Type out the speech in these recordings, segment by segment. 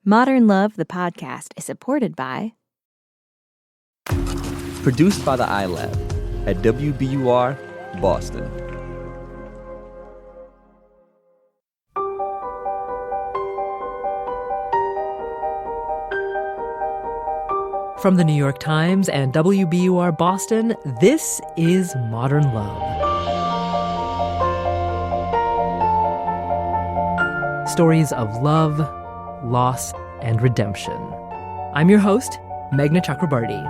Modern Love, the podcast, is supported by... Produced by the iLab at WBUR, Boston. From the New York Times and WBUR Boston, this is Modern Love. Stories of love, loss, and redemption. I'm your host, Meghna Chakrabarty.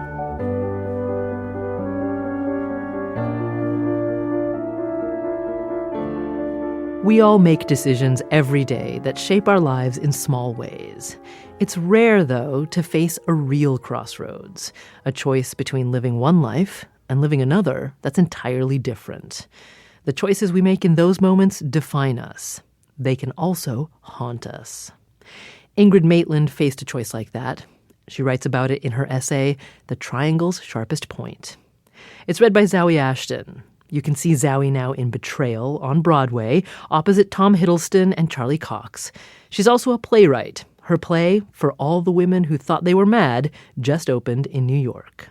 We all make decisions every day that shape our lives in small ways. It's rare, though, to face a real crossroads, a choice between living one life and living another that's entirely different. The choices we make in those moments define us. They can also haunt us. Ingrid Maitland faced a choice like that. She writes about it in her essay, The Triangle's Sharpest Point. It's read by Zawe Ashton. You can see Zawe now in Betrayal on Broadway, opposite Tom Hiddleston and Charlie Cox. She's also a playwright. Her play, For All the Women Who Thought They Were Mad, just opened in New York.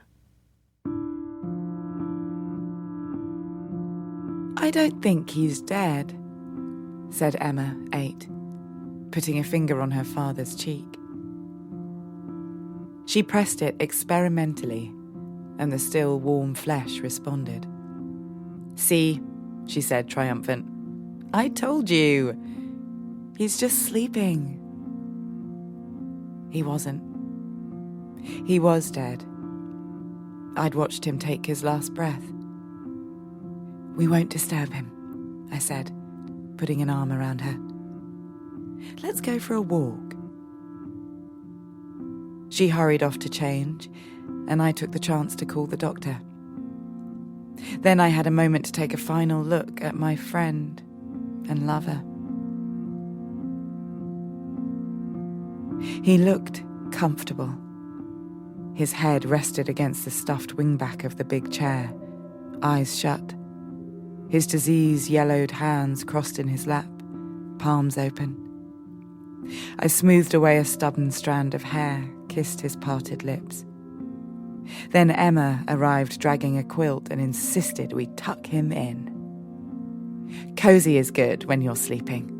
"I don't think he's dead," said Emma, 8, putting a finger on her father's cheek. She pressed it experimentally, and the still warm flesh responded. "See," she said, triumphant. "I told you. He's just sleeping." He wasn't. He was dead. I'd watched him take his last breath. "We won't disturb him," I said, putting an arm around her. "Let's go for a walk." She hurried off to change, and I took the chance to call the doctor. Then I had a moment to take a final look at my friend and lover. He looked comfortable. His head rested against the stuffed wingback of the big chair, eyes shut. His disease-yellowed hands crossed in his lap, palms open. I smoothed away a stubborn strand of hair, kissed his parted lips. Then Emma arrived dragging a quilt and insisted we tuck him in. "Cozy is good when you're sleeping,"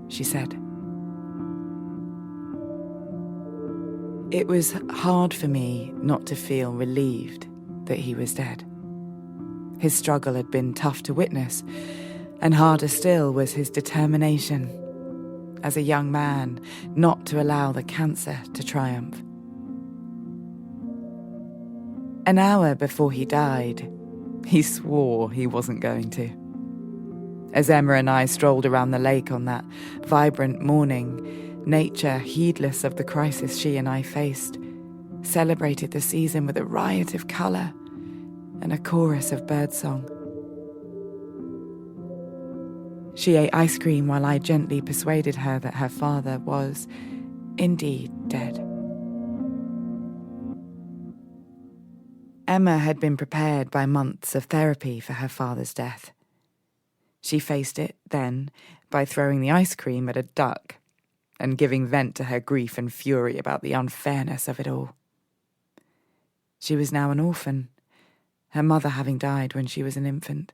she said. It was hard for me not to feel relieved that he was dead. His struggle had been tough to witness, and harder still was his determination, as a young man, not to allow the cancer to triumph. An hour before he died, he swore he wasn't going to. As Emma and I strolled around the lake on that vibrant morning, nature, heedless of the crisis she and I faced, celebrated the season with a riot of colour and a chorus of birdsong. She ate ice cream while I gently persuaded her that her father was indeed dead. Emma had been prepared by months of therapy for her father's death. She faced it, then, by throwing the ice cream at a duck and giving vent to her grief and fury about the unfairness of it all. She was now an orphan, her mother having died when she was an infant.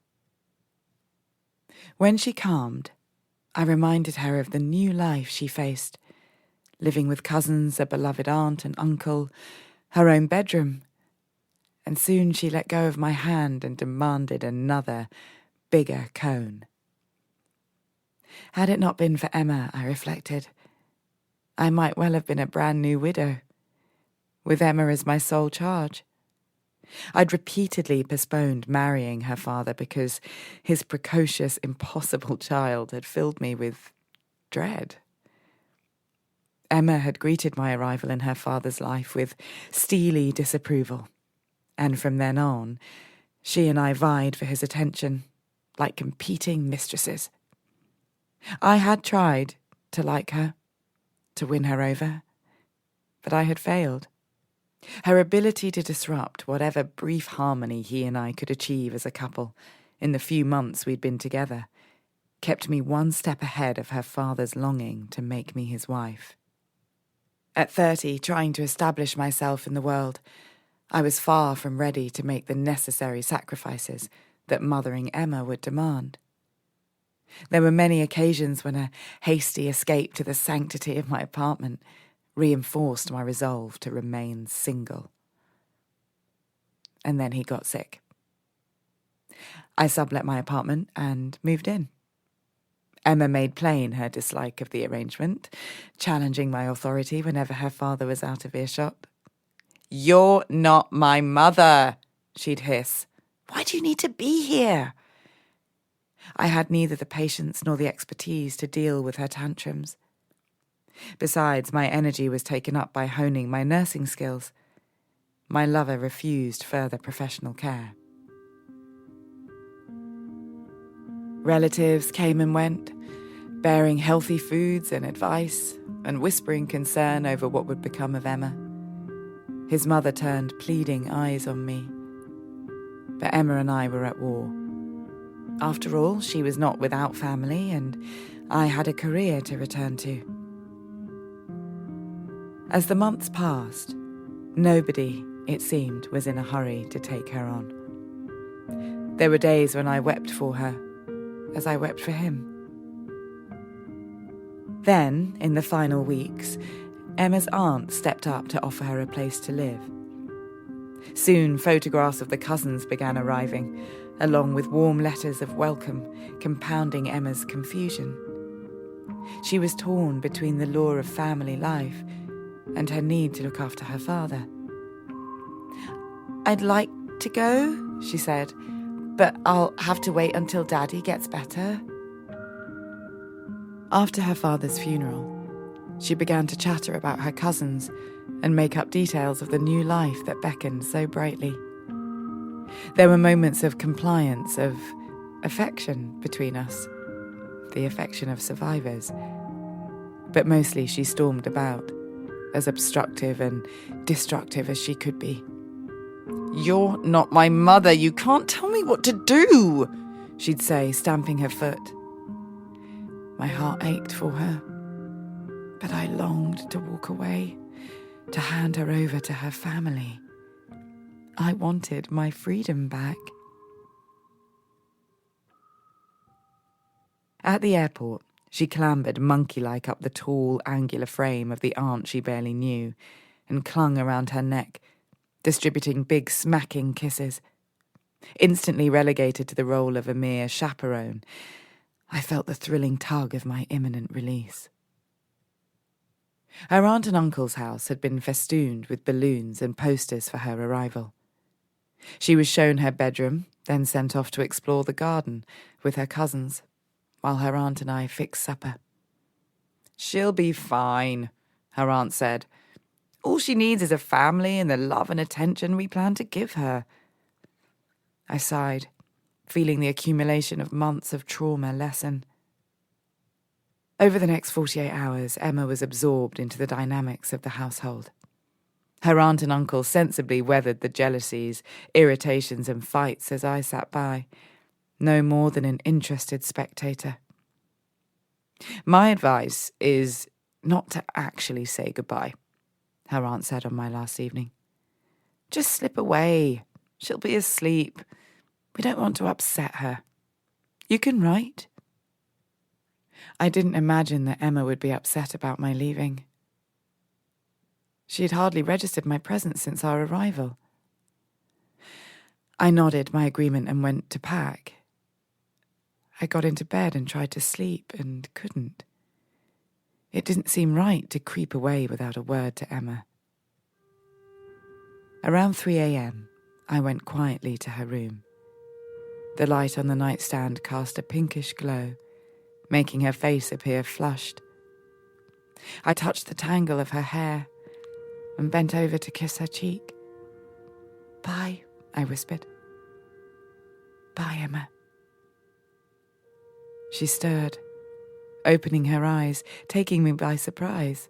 When she calmed, I reminded her of the new life she faced, living with cousins, a beloved aunt and uncle, her own bedroom. And soon she let go of my hand and demanded another, bigger cone. Had it not been for Emma, I reflected, I might well have been a brand new widow, with Emma as my sole charge. I'd repeatedly postponed marrying her father because his precocious, impossible child had filled me with dread. Emma had greeted my arrival in her father's life with steely disapproval. And from then on, she and I vied for his attention, like competing mistresses. I had tried to like her, to win her over, but I had failed. Her ability to disrupt whatever brief harmony he and I could achieve as a couple in the few months we'd been together kept me one step ahead of her father's longing to make me his wife. At 30, trying to establish myself in the world, I was far from ready to make the necessary sacrifices that mothering Emma would demand. There were many occasions when a hasty escape to the sanctity of my apartment reinforced my resolve to remain single. And then he got sick. I sublet my apartment and moved in. Emma made plain her dislike of the arrangement, challenging my authority whenever her father was out of earshot. "You're not my mother," she'd hiss. "Why do you need to be here?" I had neither the patience nor the expertise to deal with her tantrums. Besides, my energy was taken up by honing my nursing skills. My lover refused further professional care. Relatives came and went, bearing healthy foods and advice, and whispering concern over what would become of Emma. His mother turned pleading eyes on me. But Emma and I were at war. After all, she was not without family, and I had a career to return to. As the months passed, nobody, it seemed, was in a hurry to take her on. There were days when I wept for her, as I wept for him. Then, in the final weeks, Emma's aunt stepped up to offer her a place to live. Soon, photographs of the cousins began arriving, along with warm letters of welcome, compounding Emma's confusion. She was torn between the law of family life and her need to look after her father. "I'd like to go," she said, "but I'll have to wait until Daddy gets better." After her father's funeral, she began to chatter about her cousins and make up details of the new life that beckoned so brightly. There were moments of compliance, of affection between us, the affection of survivors. But mostly she stormed about, as obstructive and destructive as she could be. "You're not my mother, you can't tell me what to do," she'd say, stamping her foot. My heart ached for her, but I longed to walk away, to hand her over to her family. I wanted my freedom back. At the airport, she clambered monkey-like up the tall, angular frame of the aunt she barely knew and clung around her neck, distributing big smacking kisses. Instantly relegated to the role of a mere chaperone, I felt the thrilling tug of my imminent release. Her aunt and uncle's house had been festooned with balloons and posters for her arrival. She was shown her bedroom, then sent off to explore the garden with her cousins, while her aunt and I fixed supper. "She'll be fine," her aunt said. "All she needs is a family and the love and attention we plan to give her." I sighed, feeling the accumulation of months of trauma lessen. Over the next 48 hours, Emma was absorbed into the dynamics of the household. Her aunt and uncle sensibly weathered the jealousies, irritations and fights as I sat by, no more than an interested spectator. "My advice is not to actually say goodbye," her aunt said on my last evening. "Just slip away. She'll be asleep. We don't want to upset her. You can write." I didn't imagine that Emma would be upset about my leaving. She had hardly registered my presence since our arrival. I nodded my agreement and went to pack. I got into bed and tried to sleep and couldn't. It didn't seem right to creep away without a word to Emma. Around 3 a.m, I went quietly to her room. The light on the nightstand cast a pinkish glow, making her face appear flushed. I touched the tangle of her hair and bent over to kiss her cheek. "Bye," I whispered. "Bye, Emma." She stirred, opening her eyes, taking me by surprise.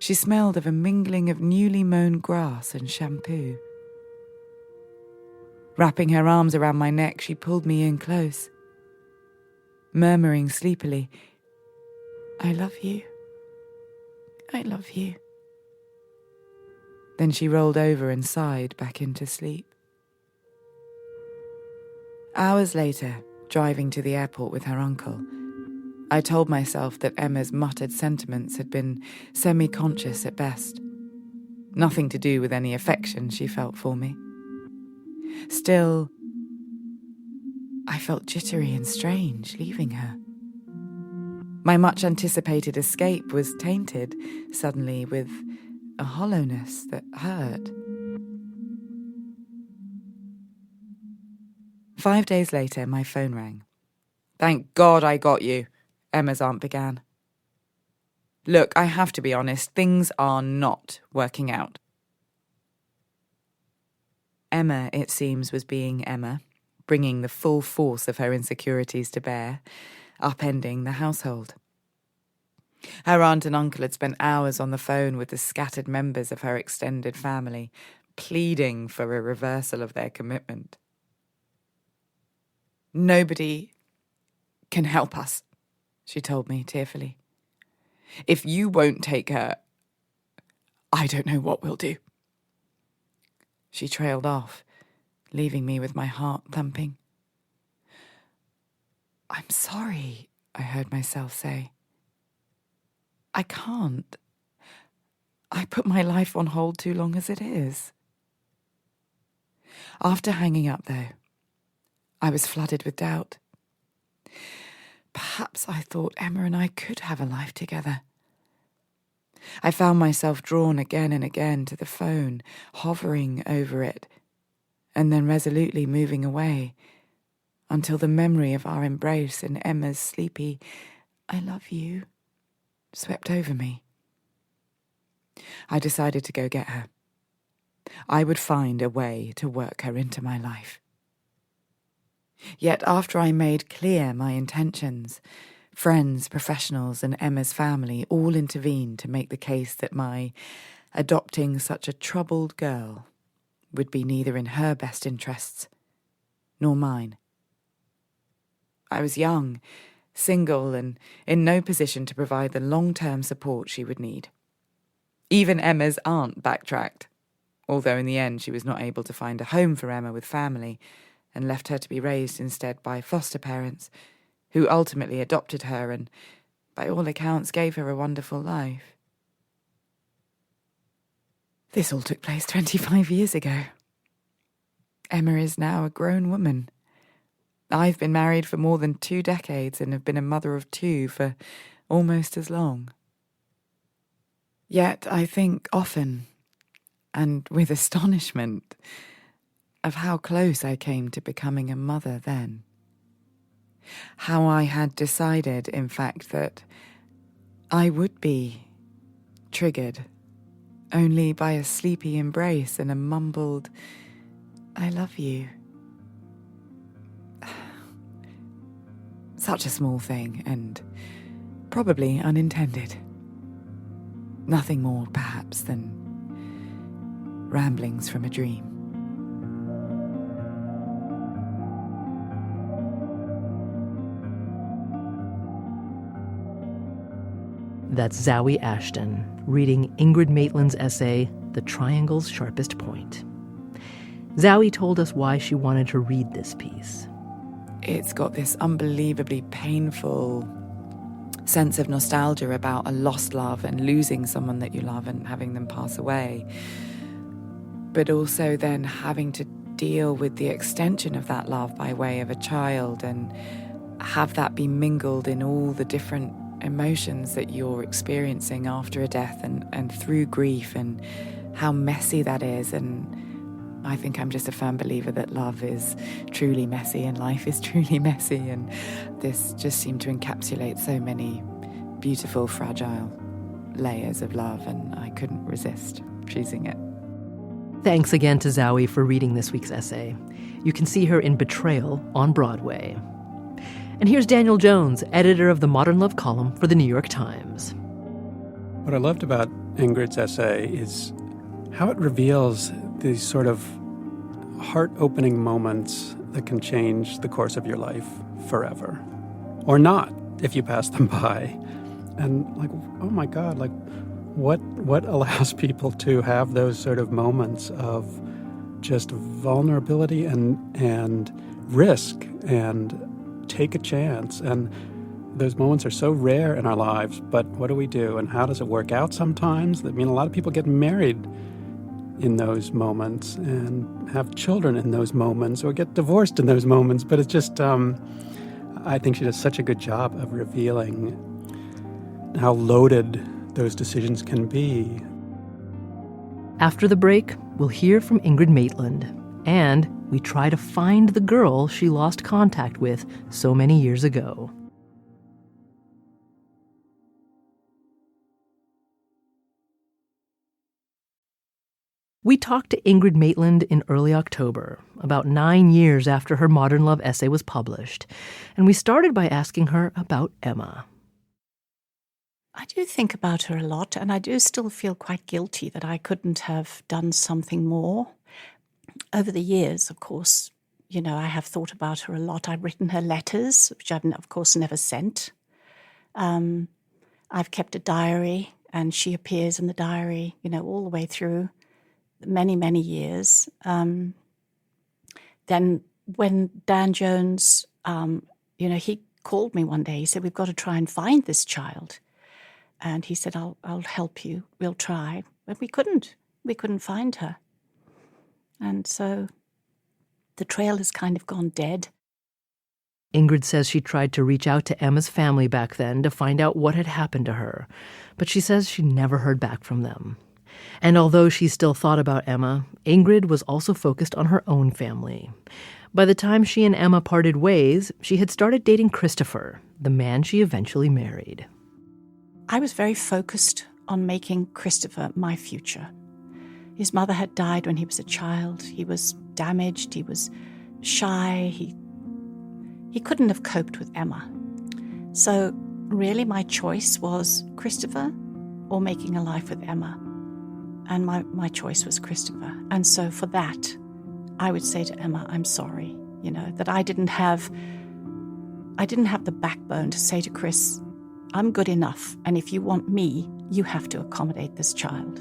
She smelled of a mingling of newly mown grass and shampoo. Wrapping her arms around my neck, she pulled me in close. Murmuring sleepily, "I love you. I love you. Then she rolled over and sighed back into sleep. Hours later, driving to the airport with her uncle, I told myself that Emma's muttered sentiments had been semi-conscious at best. Nothing to do with any affection she felt for me. Still, I felt jittery and strange leaving her. My much-anticipated escape was tainted suddenly with a hollowness that hurt. 5 days later, my phone rang. "Thank God I got you," Emma's aunt began. "Look, I have to be honest, things are not working out." Emma, it seems, was being Emma, bringing the full force of her insecurities to bear, upending the household. Her aunt and uncle had spent hours on the phone with the scattered members of her extended family, pleading for a reversal of their commitment. "Nobody can help us," she told me tearfully. "If you won't take her, I don't know what we'll do." She trailed off, leaving me with my heart thumping. "I'm sorry," I heard myself say. "I can't. I put my life on hold too long as it is." After hanging up, though, I was flooded with doubt. Perhaps I thought Emma and I could have a life together. I found myself drawn again and again to the phone, hovering over it, and then resolutely moving away, until the memory of our embrace and Emma's sleepy "I love you" swept over me. I decided to go get her. I would find a way to work her into my life. Yet after I made clear my intentions, friends, professionals, and Emma's family all intervened to make the case that my adopting such a troubled girl would be neither in her best interests nor mine. I was young, single, and in no position to provide the long-term support she would need. Even Emma's aunt backtracked, although in the end she was not able to find a home for Emma with family and left her to be raised instead by foster parents, who ultimately adopted her and, by all accounts, gave her a wonderful life. This all took place 25 years ago. Emma is now a grown woman. I've been married for more than 2 decades and have been a mother of 2 for almost as long. Yet I think often, and with astonishment, of how close I came to becoming a mother then. How I had decided, in fact, that I would be triggered only by a sleepy embrace and a mumbled, "I love you." Such a small thing, and probably unintended. Nothing more, perhaps, than ramblings from a dream. That's Zawe Ashton reading Ingrid Maitland's essay, The Triangle's Sharpest Point. Zawe told us why she wanted to read this piece. It's got this unbelievably painful sense of nostalgia about a lost love and losing someone that you love and having them pass away. But also then having to deal with the extension of that love by way of a child and have that be mingled in all the different emotions that you're experiencing after a death and through grief, and how messy that is. And I think I'm just a firm believer that love is truly messy and life is truly messy, and this just seemed to encapsulate so many beautiful, fragile layers of love, and I couldn't resist choosing it. Thanks again to Zawe for reading this week's essay. You can see her in Betrayal on Broadway. And here's Daniel Jones, editor of the Modern Love column for the New York Times. What I loved about Ingrid's essay is how it reveals these sort of heart-opening moments that can change the course of your life forever. Or not, if you pass them by. And like, oh my God, like, what allows people to have those sort of moments of just vulnerability and risk and take a chance? And those moments are so rare in our lives, but what do we do? And how does it work out sometimes? I mean, a lot of people get married in those moments and have children in those moments or get divorced in those moments. But it's just, I think she does such a good job of revealing how loaded those decisions can be. After the break, we'll hear from Ingrid Maitland, and we try to find the girl she lost contact with so many years ago. We talked to Ingrid Maitland in early October, about 9 years after her Modern Love essay was published, and we started by asking her about Emma. I do think about her a lot, and I do still feel quite guilty that I couldn't have done something more. Over the years, of course, I have thought about her a lot. I've written her letters, which I've, of course, never sent. I've kept a diary, and she appears in the diary, all the way through many, many years. Then when Dan Jones, he called me one day. He said, "We've got to try and find this child." And he said, I'll help you. We'll try. But we couldn't. We couldn't find her. And so the trail has kind of gone dead. Ingrid says she tried to reach out to Emma's family back then to find out what had happened to her, but she says she never heard back from them. And although she still thought about Emma, Ingrid was also focused on her own family. By the time she and Emma parted ways, she had started dating Christopher, the man she eventually married. I was very focused on making Christopher my future. His mother had died when he was a child. He was damaged. He was shy. He couldn't have coped with Emma. So really my choice was Christopher or making a life with Emma. And my choice was Christopher. And so for that, I would say to Emma, I'm sorry, that I didn't have the backbone to say to Chris, I'm good enough, and if you want me, you have to accommodate this child.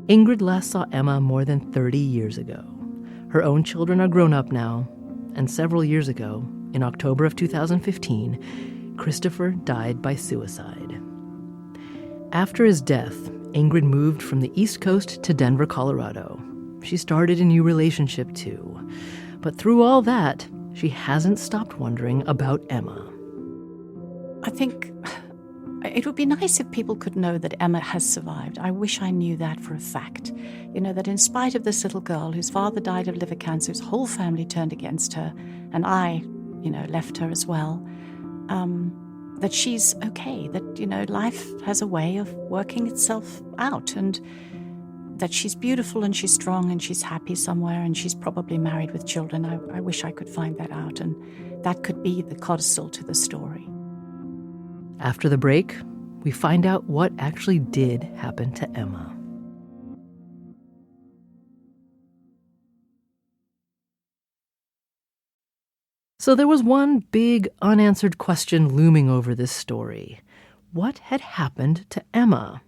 Ingrid last saw Emma more than 30 years ago. Her own children are grown up now, and several years ago, in October of 2015, Christopher died by suicide. After his death, Ingrid moved from the East Coast to Denver, Colorado. She started a new relationship too. But through all that, she hasn't stopped wondering about Emma. I think it would be nice if people could know that Emma has survived. I wish I knew that for a fact. That in spite of this little girl whose father died of liver cancer, whose whole family turned against her, and I, left her as well, that she's okay, that, life has a way of working itself out, and that she's beautiful and she's strong and she's happy somewhere and she's probably married with children. I wish I could find that out, and that could be the codicil to the story. After the break, we find out what actually did happen to Emma. So there was one big unanswered question looming over this story. What had happened to Emma?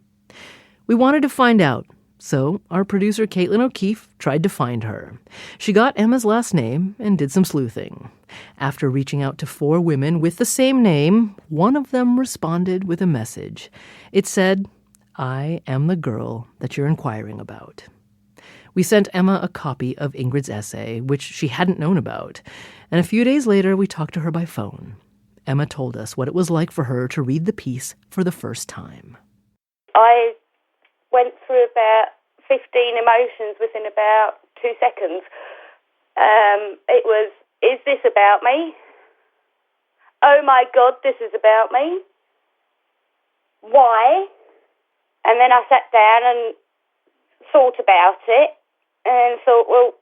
We wanted to find out, so our producer Caitlin O'Keefe tried to find her. She got Emma's last name and did some sleuthing. After reaching out to 4 women with the same name, one of them responded with a message. It said, "I am the girl that you're inquiring about." We sent Emma a copy of Ingrid's essay, which she hadn't known about, and a few days later we talked to her by phone. Emma told us what it was like for her to read the piece for the first time. I went through about 15 emotions within about 2 seconds. It was, is this about me? Oh my God, this is about me. Why? And then I sat down and thought about it and thought, well,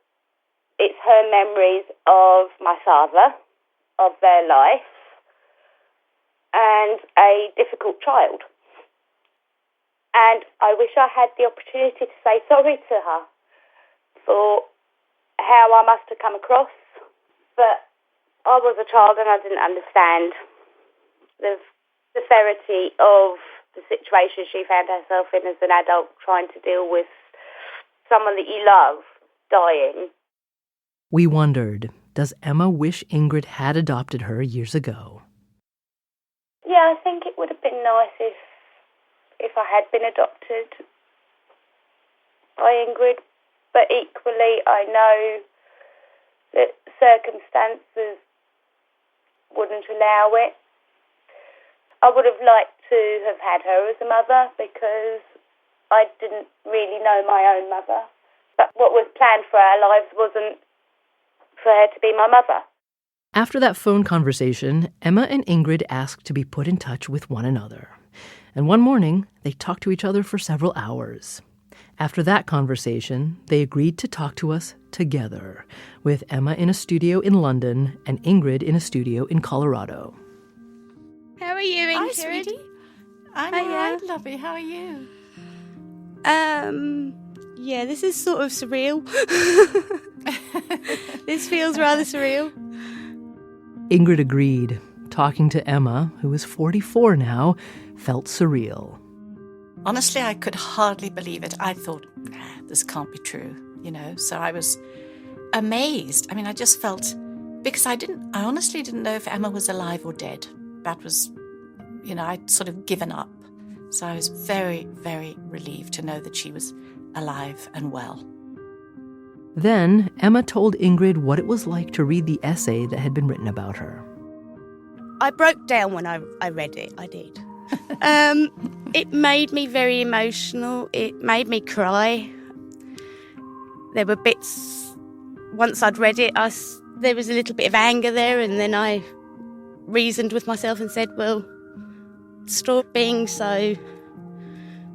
it's her memories of my father, of their life, and a difficult child. And I wish I had the opportunity to say sorry to her for how I must have come across. But I was a child and I didn't understand the severity of the situation she found herself in as an adult, trying to deal with someone that you love dying. We wondered, does Emma wish Ingrid had adopted her years ago? Yeah, I think it would have been nice if I had been adopted by Ingrid, but equally I know that circumstances wouldn't allow it. I would have liked to have had her as a mother because I didn't really know my own mother. But what was planned for our lives wasn't for her to be my mother. After that phone conversation, Emma and Ingrid asked to be put in touch with one another. And one morning, they talked to each other for several hours. After that conversation, they agreed to talk to us together, with Emma in a studio in London and Ingrid in a studio in Colorado. How are you, Ingrid? Hi, sweetie. I'm all right, lovey. How are you? Yeah, this is sort of surreal. This feels rather surreal. Ingrid agreed. Talking to Emma, who is 44 now, felt surreal. Honestly, I could hardly believe it. I thought, this can't be true, So I was amazed. I mean, I just felt, because I honestly didn't know if Emma was alive or dead. That was, I'd sort of given up. So I was very, very relieved to know that she was alive and well. Then Emma told Ingrid what it was like to read the essay that had been written about her. I broke down when I read it, I did. It made me very emotional. It made me cry. There were bits, once I'd read it, there was a little bit of anger there, and then I reasoned with myself and said, well, stop being so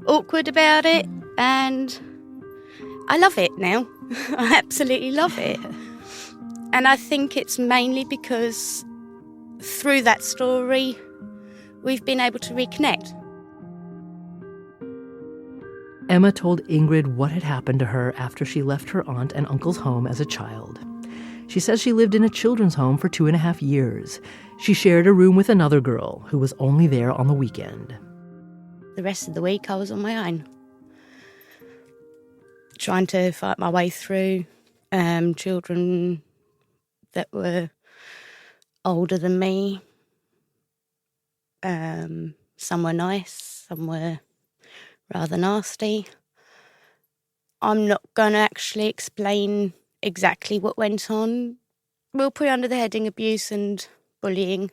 awkward about it, and I love it now. I absolutely love it. And I think it's mainly because through that story, we've been able to reconnect. Emma told Ingrid what had happened to her after she left her aunt and uncle's home as a child. She says she lived in a children's home for 2.5 years. She shared a room with another girl who was only there on the weekend. The rest of the week I was on my own, trying to fight my way through children that were older than me. Some were nice, some were rather nasty. I'm not going to actually explain exactly what went on. We'll put it under the heading abuse and bullying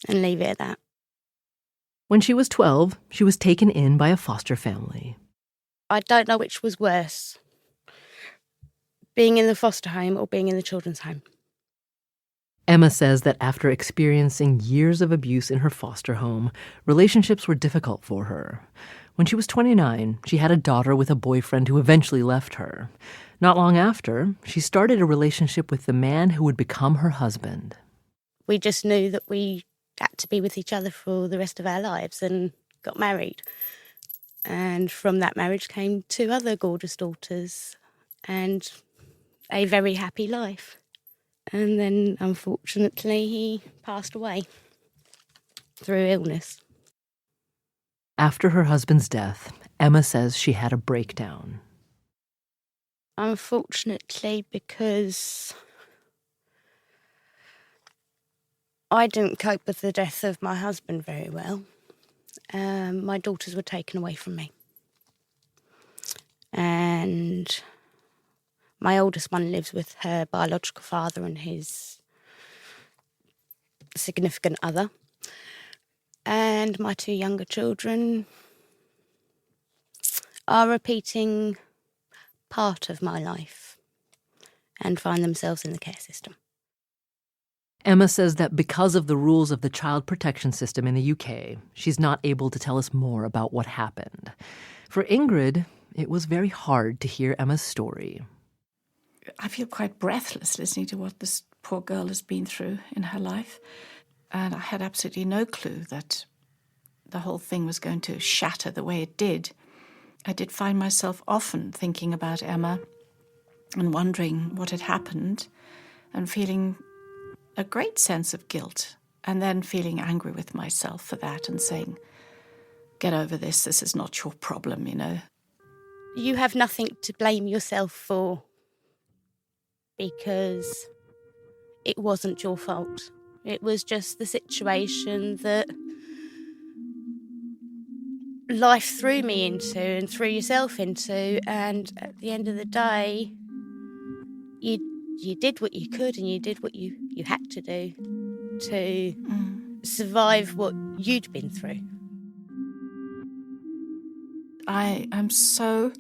and leave it at that. When she was 12, she was taken in by a foster family. I don't know which was worse, being in the foster home or being in the children's home. Emma says that after experiencing years of abuse in her foster home, relationships were difficult for her. When she was 29, she had a daughter with a boyfriend who eventually left her. Not long after, she started a relationship with the man who would become her husband. We just knew that we had to be with each other for the rest of our lives and got married. And from that marriage came 2 other gorgeous daughters and a very happy life. And then, unfortunately, he passed away through illness. After her husband's death, Emma says she had a breakdown. Unfortunately, because I didn't cope with the death of my husband very well. My daughters were taken away from me. And my oldest one lives with her biological father and his significant other. And my 2 younger children are repeating part of my life and find themselves in the care system. Emma says that because of the rules of the child protection system in the UK, she's not able to tell us more about what happened. For Ingrid, it was very hard to hear Emma's story. I feel quite breathless listening to what this poor girl has been through in her life. And I had absolutely no clue that the whole thing was going to shatter the way it did. I did find myself often thinking about Emma and wondering what had happened and feeling a great sense of guilt and then feeling angry with myself for that and saying, get over this. This is not your problem, you know. You have nothing to blame yourself for because it wasn't your fault. It was just the situation that life threw me into and threw yourself into, and at the end of the day, you did what you could and you did what you had to do to survive what you'd been through. I am so...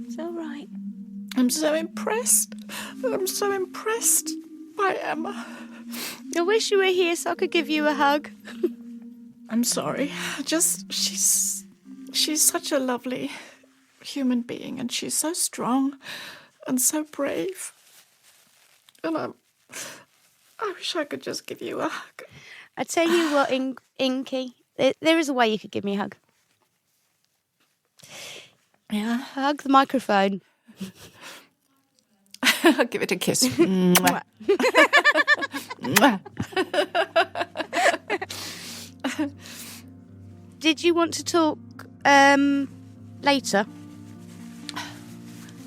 It's all right. I'm so impressed. I'm so impressed by Emma. I wish you were here so I could give you a hug. I'm sorry. Just, she's such a lovely human being, and she's so strong and so brave. And I wish I could just give you a hug. I tell you what, Inky, there is a way you could give me a hug. Yeah? Hug the microphone. I'll give it a kiss. Mwah. Mwah. Did you want to talk later?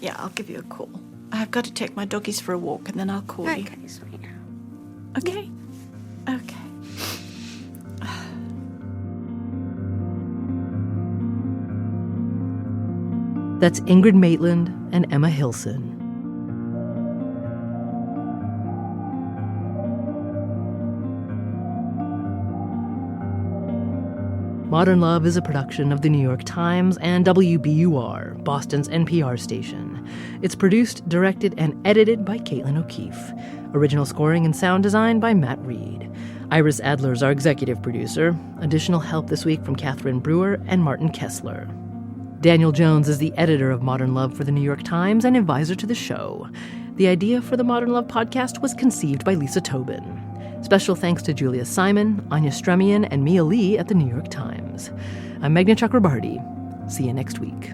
Yeah, I'll give you a call. I've got to take my doggies for a walk, and then I'll call you. Okay, sweet. Okay? Okay. That's Ingrid Maitland and Emma Hilson. Modern Love is a production of The New York Times and WBUR, Boston's NPR station. It's produced, directed, and edited by Caitlin O'Keefe. Original scoring and sound design by Matt Reed. Iris Adler is our executive producer. Additional help this week from Catherine Brewer and Martin Kessler. Daniel Jones is the editor of Modern Love for The New York Times and advisor to the show. The idea for the Modern Love podcast was conceived by Lisa Tobin. Special thanks to Julia Simon, Anya Stremian, and Mia Lee at The New York Times. I'm Meghna Chakrabarti. See you next week.